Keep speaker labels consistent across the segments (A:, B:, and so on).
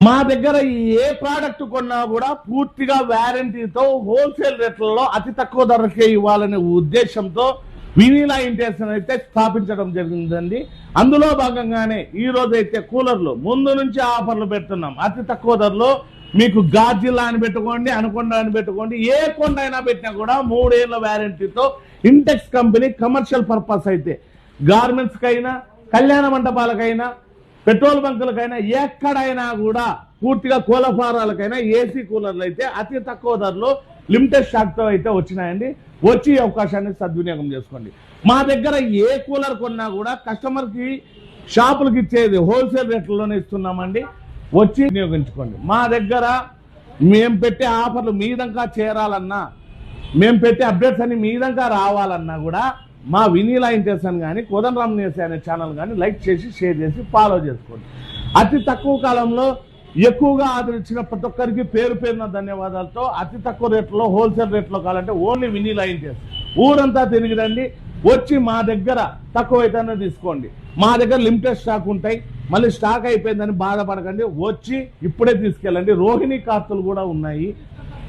A: మా దగ్గర ఏ ప్రోడక్ట్ కొన్నా కూడా పూర్తిగా వారంటీతో హోల్సేల్ రేట్లలో అతి తక్కువ ధరకే ఇవ్వాలనే ఉద్దేశంతో వినీలా ఇంటెన్షన్ అయితే స్థాపించడం జరిగిందండి. అందులో భాగంగానే ఈ రోజు అయితే కూలర్లు ముందు నుంచి ఆఫర్లు పెడుతున్నాం. అతి తక్కువ ధరలో మీకు గాజిల్లా అని పెట్టుకోండి, అనుకొండ అని పెట్టుకోండి, ఏ కొండ అయినా పెట్టినా కూడా 3 ఏళ్ల వారంటీతో ఇంటెక్స్ కంపెనీ కమర్షియల్ పర్పస్ అయితే గార్మెంట్స్ కైనా, కళ్యాణ మండపాలకైనా, పెట్రోల్ బంకులకైనా, ఎక్కడైనా కూడా పూర్తిగా కోలఫారాలకైనా ఏసీ కూలర్లు అయితే అతి తక్కువ ధరలో లిమిటెడ్ స్టాక్ తో అయితే వచ్చినాయండి. వచ్చి అవకాశాన్ని సద్వినియోగం చేసుకోండి. మా దగ్గర ఏ కూలర్ కొన్నా కూడా కస్టమర్ కి షాపులకి ఇచ్చేది హోల్సేల్ రేట్లలోనే ఇస్తున్నామండి. వచ్చి వినియోగించుకోండి. మా దగ్గర మేము పెట్టే ఆఫర్లు మీ దాకా చేరాలన్నా, మేము పెట్టే అప్డేట్స్ అన్ని మీ దాకా రావాలన్నా కూడా మా వినీలా ఇంటెన్షన్ కానీ, కోదండరామ్ నేసి అనే ఛానల్ కానీ లైక్ చేసి, షేర్ చేసి, ఫాలో చేసుకోండి. అతి తక్కువ కాలంలో ఎక్కువగా ఆదరించిన ప్రతి ఒక్కరికి పేరు పేరున ధన్యవాదాలతో అతి తక్కువ రేట్లో హోల్సేల్ రేట్లో కావాలంటే ఓన్లీ వినీలా ఇంటెన్షన్. ఊరంతా తిరిగి రండి. వచ్చి మా దగ్గర తక్కువ అయితేనే తీసుకోండి. మా దగ్గర లిమిటెడ్ స్టాక్ ఉంటాయి. మళ్ళీ స్టాక్ అయిపోయిందని బాధపడకండి. వచ్చి ఇప్పుడే తీసుకెళ్ళండి. రోహిణి కార్తులు కూడా ఉన్నాయి.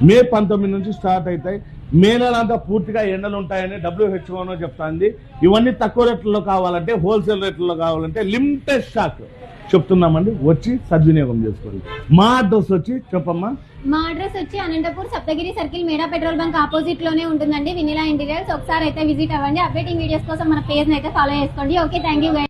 A: మే 19 నుంచి స్టార్ట్ అవుతాయి. మే నెలంతా పూర్తిగా ఎండలు ఉంటాయని WHO చెప్తాంది. ఇవన్నీ తక్కువ రేట్లలో కావాలంటే, హోల్సేల్ రేట్లలో కావాలంటే లిమిటెడ్ స్టాక్ చెప్తున్నామండి. వచ్చి సద్వినియోగం చేసుకోండి. మా అడ్రస్ వచ్చి చెప్పమ్మా.
B: మా అడ్రస్ వచ్చి అనంతపూర్ సప్తగిరి సర్కిల్, మేడా పెట్రోల్ బంక్ ఆపోజిట్ లోనే ఉంటుందండి వినీలా ఇంటీరియర్స్. ఒకసారి అయితే విజిట్ అవ్వండి. అప్డేటింగ్ వీడియోస్ కోసం మన పేజ్ అయితే ఫాలో చేసుకోండి. Okay, thank you.